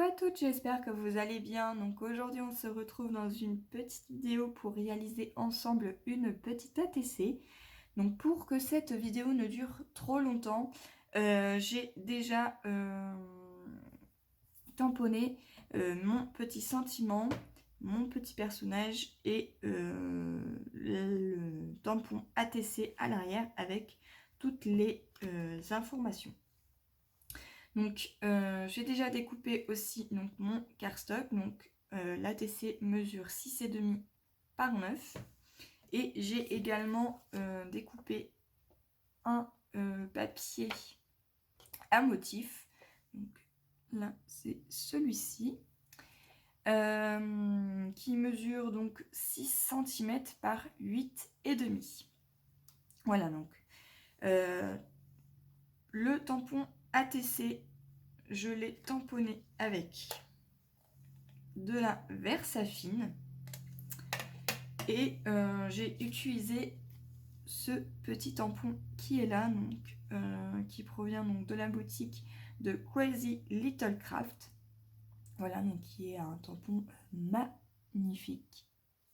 à toutes, j'espère que vous allez bien. Donc aujourd'hui on se retrouve dans une petite vidéo pour réaliser ensemble une petite ATC. Donc pour que cette vidéo ne dure trop longtemps, j'ai déjà tamponné mon petit sentiment, mon petit personnage et le tampon ATC à l'arrière avec toutes les informations. Donc j'ai déjà découpé aussi donc, mon cardstock. Donc l'ATC mesure 6,5 par 9. Et j'ai également découpé un papier à motif. Donc là c'est celui-ci. Qui mesure donc 6 cm par 8,5. Voilà donc. Le tampon ATC, je l'ai tamponné avec de la Versafine et j'ai utilisé ce petit tampon qui est là, donc, qui provient donc de la boutique de Crazy Little Craft. Voilà, donc qui est un tampon magnifique.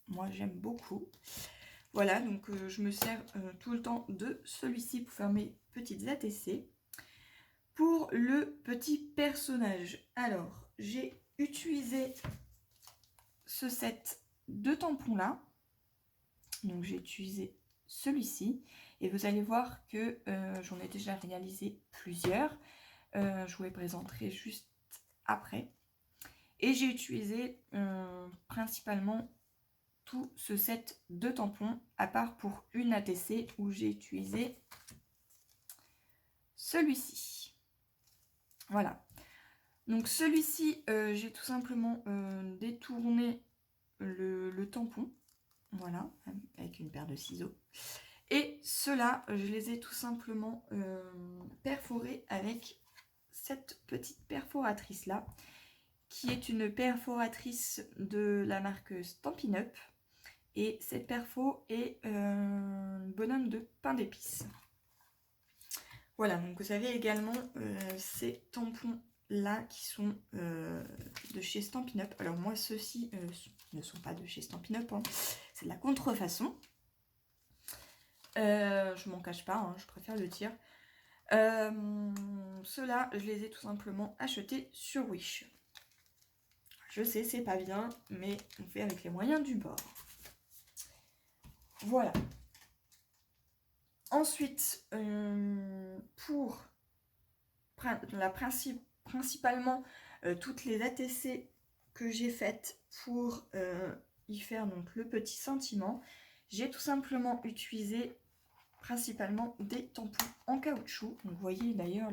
Moi j'aime beaucoup. Voilà, donc je me sers tout le temps de celui-ci pour faire mes petites ATC. Pour le petit personnage, alors j'ai utilisé ce set de tampons là. Donc j'ai utilisé celui-ci et vous allez voir que j'en ai déjà réalisé plusieurs. Je vous les présenterai juste après. Et j'ai utilisé principalement tout ce set de tampons, à part pour une ATC où j'ai utilisé celui-ci. Voilà. Donc celui-ci, j'ai tout simplement détourné le tampon. Voilà, avec une paire de ciseaux. Et ceux-là, je les ai tout simplement perforés avec cette petite perforatrice-là, qui est une perforatrice de la marque Stampin' Up. Et cette perfo est bonhomme de pain d'épices. Voilà, donc vous avez également ces tampons-là qui sont de chez Stampin' Up. Alors moi, ceux-ci ne sont pas de chez Stampin' Up, hein. C'est de la contrefaçon. Je m'en cache pas, hein, je préfère le dire. Ceux-là, je les ai tout simplement achetés sur Wish. Je sais, c'est pas bien, mais on fait avec les moyens du bord. Voilà. Ensuite, pour principalement toutes les ATC que j'ai faites pour y faire donc le petit sentiment, j'ai tout simplement utilisé principalement des tampons en caoutchouc. Donc, vous voyez d'ailleurs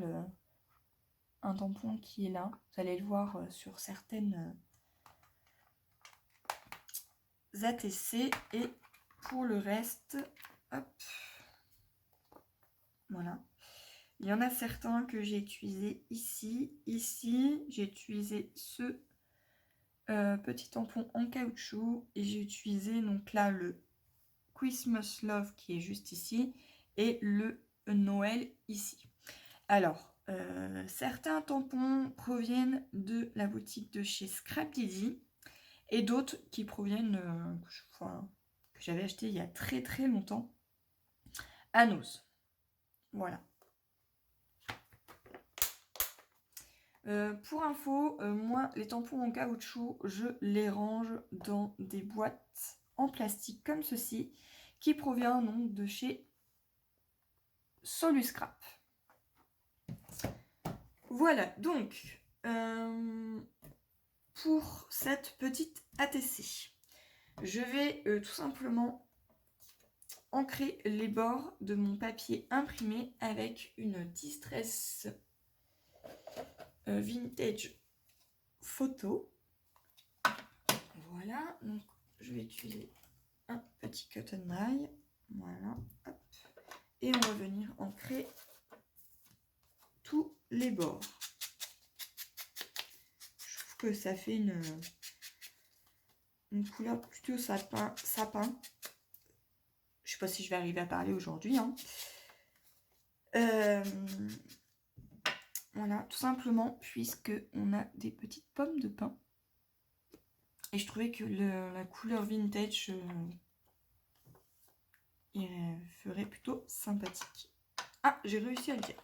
un tampon qui est là. Vous allez le voir sur certaines ATC. Et pour le reste, hop, voilà. Il y en a certains que j'ai utilisé ici. Ici, j'ai utilisé ce petit tampon en caoutchouc. Et j'ai utilisé donc là le Christmas Love qui est juste ici. Et le Noël ici. Alors, certains tampons proviennent de la boutique de chez Scrap Didi. Et d'autres qui proviennent, que j'avais acheté il y a très très longtemps, à Nose. Voilà. Pour info, moi, les tampons en caoutchouc, je les range dans des boîtes en plastique comme ceci, qui provient donc de chez Soluscrap. Voilà, donc, pour cette petite ATC, je vais tout simplement ancrer les bords de mon papier imprimé avec une Distress Vintage Photo. Voilà, donc je vais utiliser un petit cut and dry. Voilà, hop. Et on va venir ancrer tous les bords. Je trouve que ça fait une couleur plutôt sapin. Je sais pas si je vais arriver à parler aujourd'hui, hein. Voilà, tout simplement puisque on a des petites pommes de pin. Et je trouvais que la couleur vintage ferait plutôt sympathique. Ah, j'ai réussi à le dire.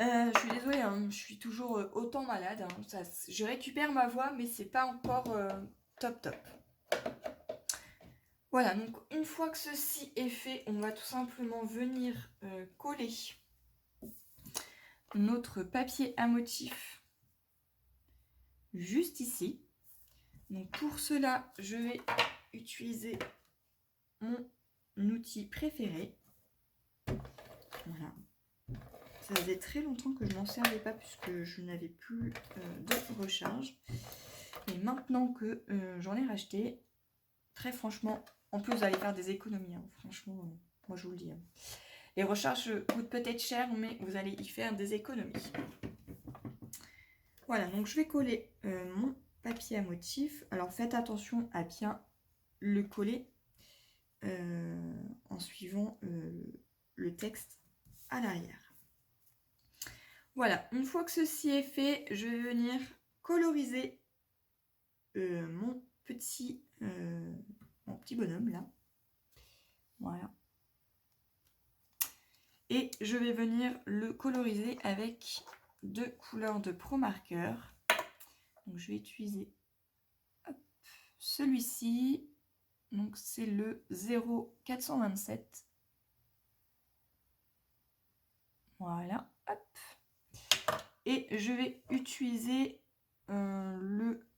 Je suis désolée, hein, je suis toujours autant malade. Hein. Je récupère ma voix, mais c'est pas encore top top. Voilà, donc une fois que ceci est fait, on va tout simplement venir coller notre papier à motif juste ici. Donc pour cela, je vais utiliser mon outil préféré. Voilà. Ça faisait très longtemps que je n'en servais pas puisque je n'avais plus de recharge. Et maintenant que j'en ai racheté, très franchement, en plus vous allez faire des économies. Hein. Franchement, moi je vous le dis. Hein. Les recharges coûtent peut-être cher, mais vous allez y faire des économies. Voilà, donc je vais coller mon papier à motif. Alors faites attention à bien le coller en suivant le texte à l'arrière. Voilà, une fois que ceci est fait, je vais venir coloriser mon petit bonhomme là. Voilà. Et je vais venir le coloriser avec 2 couleurs de Pro Marker. Donc je vais utiliser celui-ci. Donc c'est le 0427. Voilà, hop. Et je vais utiliser le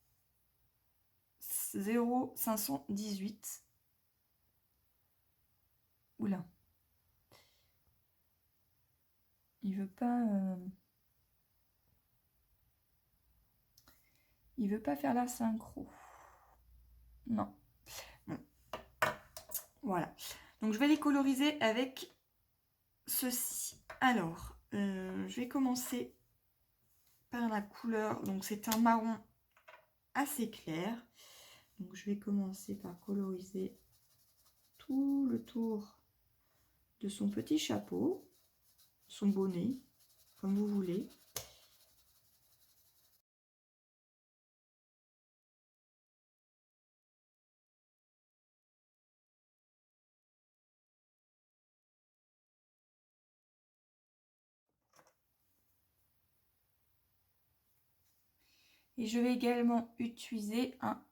0518. Oula. Il veut pas... Il veut pas faire la synchro. Non. Bon. Voilà. Donc je vais les coloriser avec ceci. Alors, je vais commencer par la couleur. Donc c'est un marron assez clair. Donc je vais commencer par coloriser tout le tour de son petit chapeau, son bonnet, comme vous voulez. Et je vais également utiliser un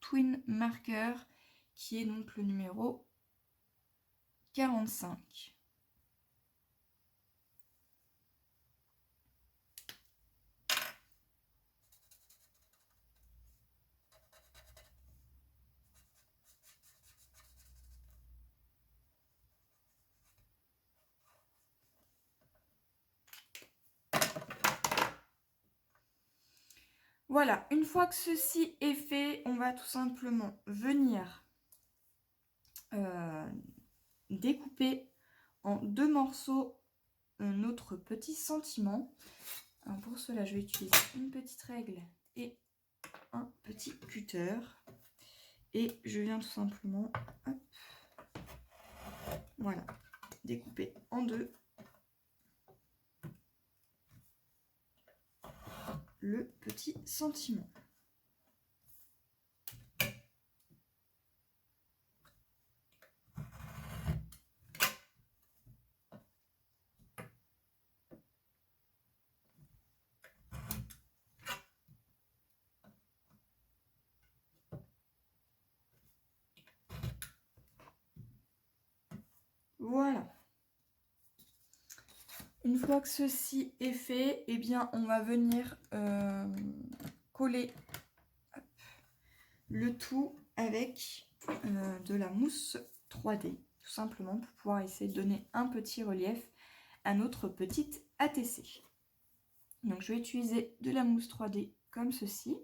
twin marker qui est donc le numéro 45. Voilà, une fois que ceci est fait, on va tout simplement venir découper en 2 morceaux notre petit sentiment. Alors pour cela, je vais utiliser une petite règle et un petit cutter. Et je viens tout simplement, hop, voilà, découper en 2 le petit sentiment. Voilà. Une fois que ceci est fait, eh bien, on va venir coller le tout avec de la mousse 3D, tout simplement pour pouvoir essayer de donner un petit relief à notre petite ATC. Donc, je vais utiliser de la mousse 3D comme ceci.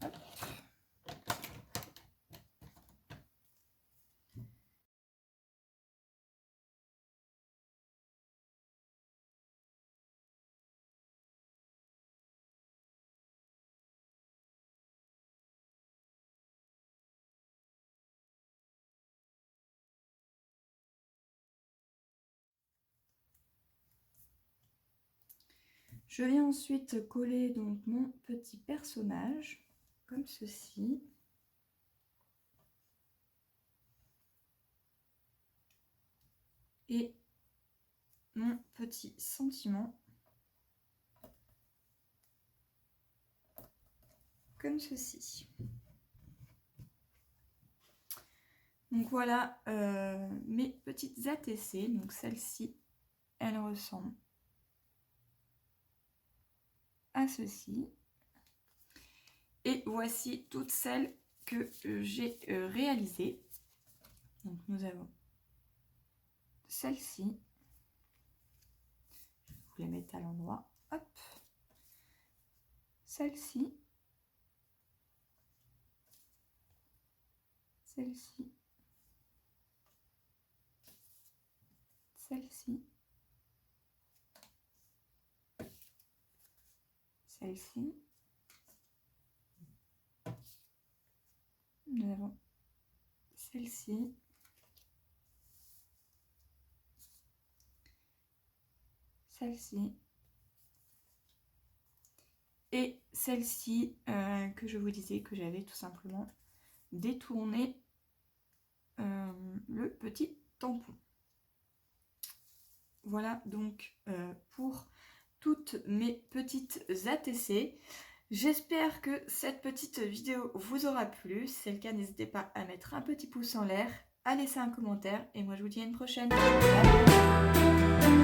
Hop. Je viens ensuite coller donc mon petit personnage, comme ceci. Et mon petit sentiment, comme ceci. Donc voilà mes petites ATC. Donc celle-ci, elle ressemble à ceci. Et voici toutes celles que j'ai réalisées. Donc nous avons celle-ci. Je vais vous les mettre à l'endroit. Hop. Celle-ci. Celle-ci. Celle-ci. Celle-ci. Nous avons celle-ci. Celle-ci. Et celle-ci que je vous disais que j'avais tout simplement détourné le petit tampon. Voilà donc pour toutes mes petites ATC. J'espère que cette petite vidéo vous aura plu. Si c'est le cas, n'hésitez pas à mettre un petit pouce en l'air, à laisser un commentaire et moi je vous dis à une prochaine. Bye.